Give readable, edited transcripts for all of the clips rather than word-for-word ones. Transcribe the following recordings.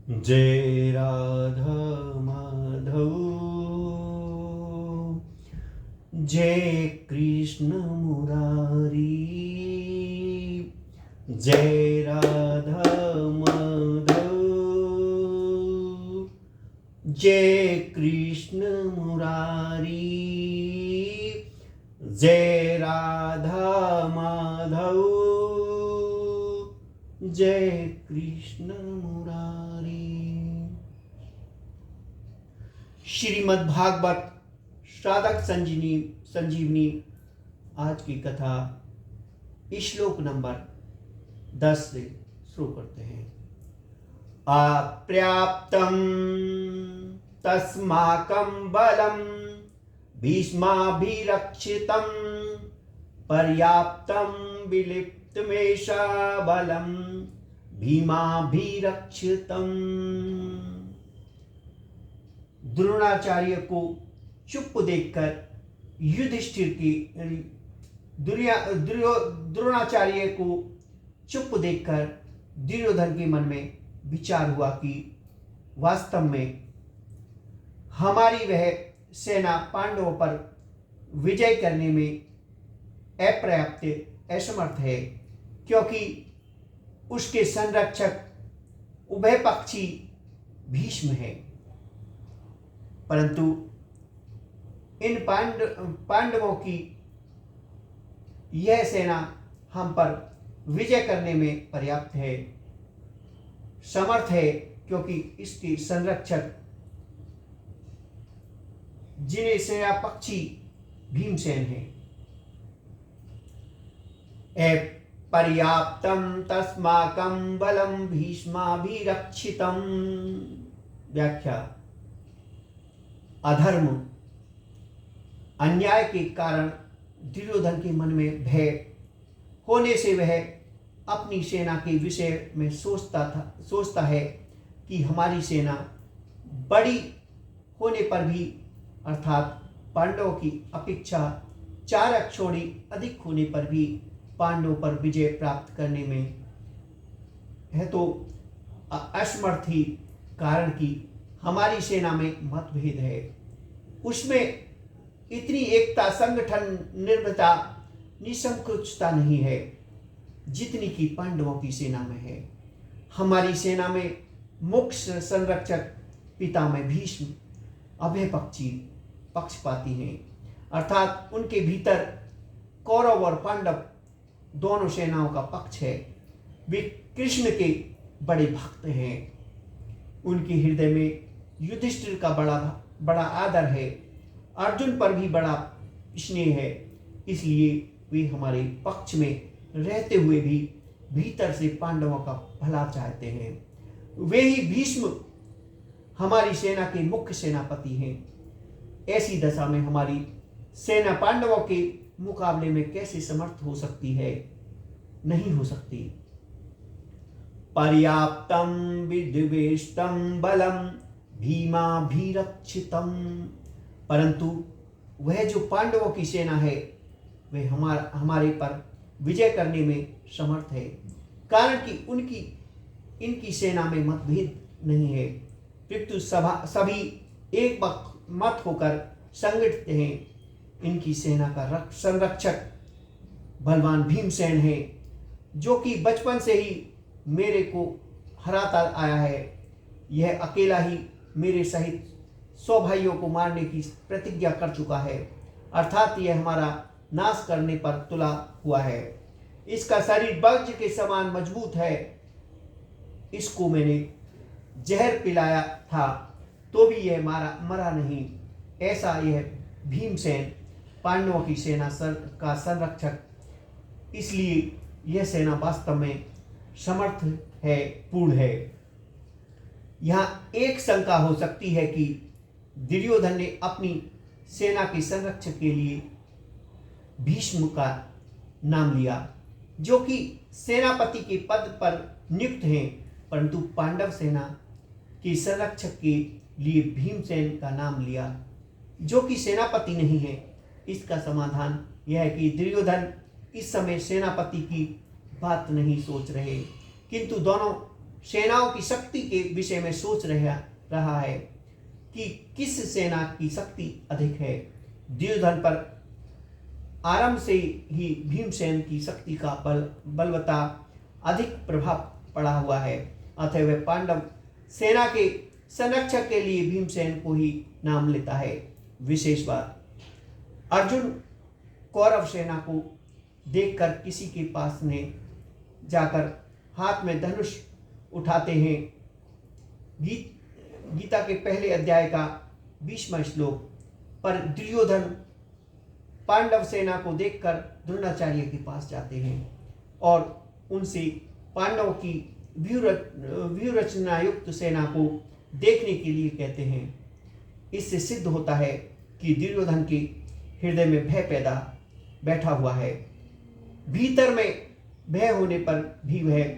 जय राधा माधव, जय कृष्ण मुरारी, जय राधा माधव, जय कृष्ण मुरारी, जय राधा माधव, जय कृष्ण मुरारी। श्रीमद् भागवत साधक संजीवनी आज की कथा श्लोक नंबर 10 से शुरू करते हैं। अपर्याप्तं तस्माकं बलं भीष्माभिरक्षितं पर्याप्तं विलिप्तमेषा बलं भीमाभिरक्षितम्। द्रोणाचार्य को चुप देखकर युधिष्ठिर की द्रोणाचार्य को चुप देखकर दुर्योधन के मन में विचार हुआ कि वास्तव में हमारी वह सेना पांडवों पर विजय करने में अपर्याप्त असमर्थ है, क्योंकि उसके संरक्षक उभय पक्षी भीष्म है। परंतु इन पांडवों की यह सेना हम पर विजय करने में पर्याप्त है, समर्थ है, क्योंकि इसके संरक्षक जिन्हें सेना पक्षी भीमसेन है। पर्याप्तम तस्माकं बलम भीष्माभिरक्षितम। व्याख्या: अधर्म अन्याय के कारण दुर्योधन के मन में भय होने से वह अपनी सेना के विषय में सोचता है कि हमारी सेना बड़ी होने पर भी, अर्थात पांडवों की अपेक्षा 4 अक्षौणी अधिक होने पर भी पांडवों पर विजय प्राप्त करने में है तो असमर्थ ही, कारण कि हमारी सेना में मतभेद है। उसमें इतनी एकता, संगठन, निर्भयता, निसंकोचता नहीं है जितनी की पांडवों की सेना में है। हमारी सेना में मुख्य संरक्षक पितामह भीष्म अभय पक्षपाती हैं, अर्थात उनके भीतर कौरव और पांडव दोनों सेनाओं का पक्ष है। वे कृष्ण के बड़े भक्त हैं। उनके हृदय में युधिष्ठिर का बड़ा आदर है, अर्जुन पर भी बड़ा स्नेह है। इसलिए वे हमारे पक्ष में रहते हुए भी भीतर से पांडवों का भला चाहते हैं। वे ही भीष्म हमारी सेना के मुख्य सेनापति हैं। ऐसी दशा में हमारी सेना पांडवों के मुकाबले में कैसे समर्थ हो सकती है? नहीं हो सकती। पर्याप्तं विद्वेष्टं बलं भीमाभिरक्षितम्। परंतु वह जो पांडवों की सेना है वह हमारे पर विजय करने में समर्थ है, कारण कि इनकी सेना में मतभेद नहीं है, पितु सभी एक मत होकर संगठित हैं। इनकी सेना का संरक्षक बलवान भीमसेन है, जो कि बचपन से ही मेरे को हराता आया है। यह अकेला ही मेरे सहित 100 भाइयों को मारने की प्रतिज्ञा कर चुका है, अर्थात यह हमारा नाश करने पर तुला हुआ है। इसका शरीर वज्र के समान मजबूत है। इसको मैंने जहर पिलाया था तो भी यह मरा नहीं। ऐसा यह भीमसेन पांडवों की सेना का संरक्षक, इसलिए यह सेना वास्तव में समर्थ है, पूर्ण है। यहाँ एक शंका हो सकती है कि दुर्योधन ने अपनी सेना के संरक्षक के लिए भीष्म का नाम लिया, जो कि सेनापति के पद पर नियुक्त हैं, परंतु पांडव सेना के संरक्षक के लिए भीमसेन का नाम लिया, जो कि सेनापति नहीं है। इसका समाधान यह है कि दुर्योधन इस समय सेनापति की बात नहीं सोच रहे, किंतु दोनों सेनाओं की शक्ति के विषय में सोच रहा है कि किस सेना की शक्ति अधिक है। दुर्योधन पर आरंभ से ही भीमसेन की शक्ति का बलवत्ता अधिक प्रभाव पड़ा हुआ है, अतः वह पांडव सेना के संरक्षक के लिए भीमसेन को ही नाम लेता है। विशेष बात, अर्जुन कौरव सेना को देखकर किसी के पास ने जाकर हाथ में धनुष उठाते हैं। गीता के पहले अध्याय का 20वां श्लोक। पर दुर्योधन पांडव सेना को देखकर द्रोणाचार्य के पास जाते हैं और उनसे पांडवों की व्यूहरचना युक्त सेना को देखने के लिए कहते हैं। इससे सिद्ध होता है कि दुर्योधन के हृदय में भय बैठा हुआ है। भीतर में भय होने पर भी वह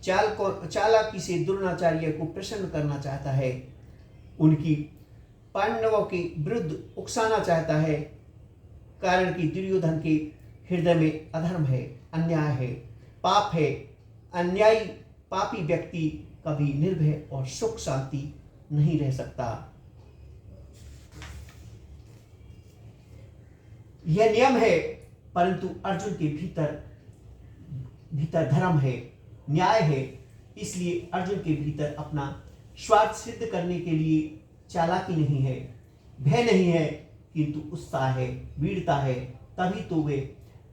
चालाकी से द्रोणाचार्य को प्रसन्न करना चाहता है, उनकी पांडवों के विरुद्ध उकसाना चाहता है, कारण कि दुर्योधन के हृदय में अधर्म है, अन्याय है, पाप है। अन्यायी पापी व्यक्ति कभी निर्भय और सुख शांति नहीं रह सकता। यह नियम है, परंतु अर्जुन के भीतर धर्म है, न्याय है। इसलिए अर्जुन के भीतर अपना स्वार्थ सिद्ध करने के लिए चालाकी नहीं है, भय नहीं है, किंतु उत्साह है, वीरता है। तभी तो वे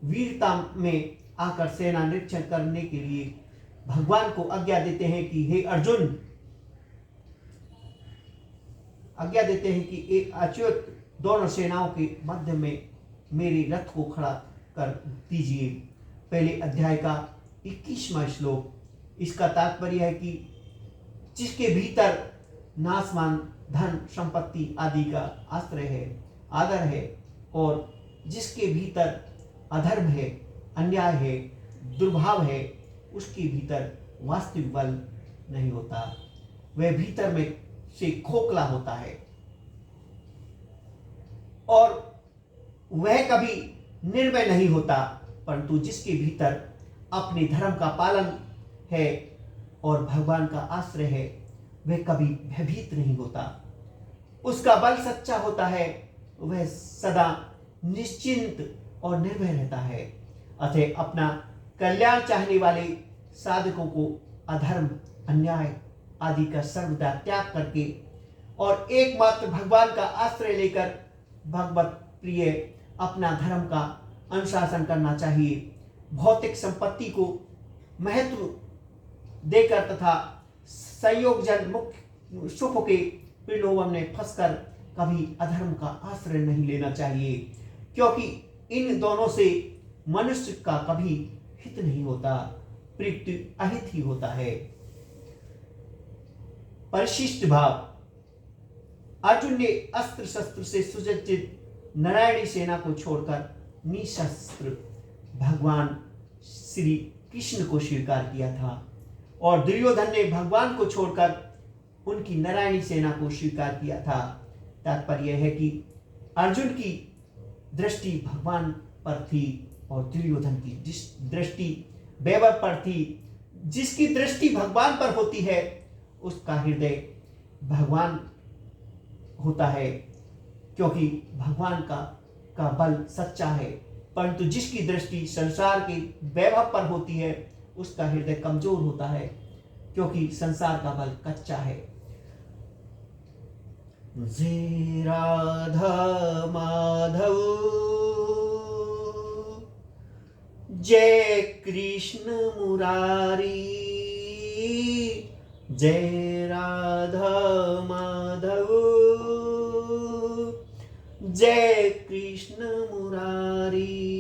वीरता में आकर सेना निरीक्षण करने के लिए भगवान को आज्ञा देते हैं कि हे अर्जुन, आज्ञा देते हैं कि एक अच्युत दोनों सेनाओं के मध्य में मेरे रथ को खड़ा कर दीजिए। पहले अध्याय का 21वां श्लोक। इसका तात्पर्य है कि जिसके भीतर नाशवान धन संपत्ति आदि का आश्रय है, आदर है, और जिसके भीतर अधर्म है, अन्याय है, दुर्भाव है, उसके भीतर वास्तविक बल नहीं होता, वह भीतर में से खोखला होता है और वह कभी निर्भय नहीं होता। परंतु जिसके भीतर अपने धर्म का पालन है और भगवान का आश्रय है, वह कभी भयभीत नहीं होता, उसका बल सच्चा होता है, वह सदा निश्चिंत और निर्भय रहता है। अतः अपना कल्याण चाहने वाले साधकों को अधर्म, अन्याय आदि का सर्वदा त्याग करके और एकमात्र भगवान का आश्रय लेकर भगवत प्रिय अपना धर्म का अनुशासन करना चाहिए। भौतिक संपत्ति को महत्व देकर तथा संयोगजन मुख्य सुख के प्रलोभन में फंसकर कभी अधर्म का आश्रय नहीं लेना चाहिए, क्योंकि इन दोनों से मनुष्य का कभी हित नहीं होता, प्रयुक्त अहित ही होता है। परिशिष्ट भाव। अर्जुन ने अस्त्र शस्त्र से सुसज्जित नारायणी सेना को छोड़कर निशस्त्र भगवान श्री कृष्ण को स्वीकार किया था और दुर्योधन ने भगवान को छोड़कर उनकी नारायणी सेना को स्वीकार किया था। तात्पर्य है कि अर्जुन की दृष्टि भगवान पर थी और दुर्योधन की दृष्टि वैभव पर थी। जिसकी दृष्टि भगवान पर होती है उसका हृदय भगवान होता है, क्योंकि भगवान का बल सच्चा है। परंतु जिसकी दृष्टि संसार के वैभव पर होती है उसका हृदय कमजोर होता है, क्योंकि संसार का बल कच्चा है। जय राधा माधव, जय कृष्ण मुरारी, जय राधा माधव, जय कृष्ण मुरारी।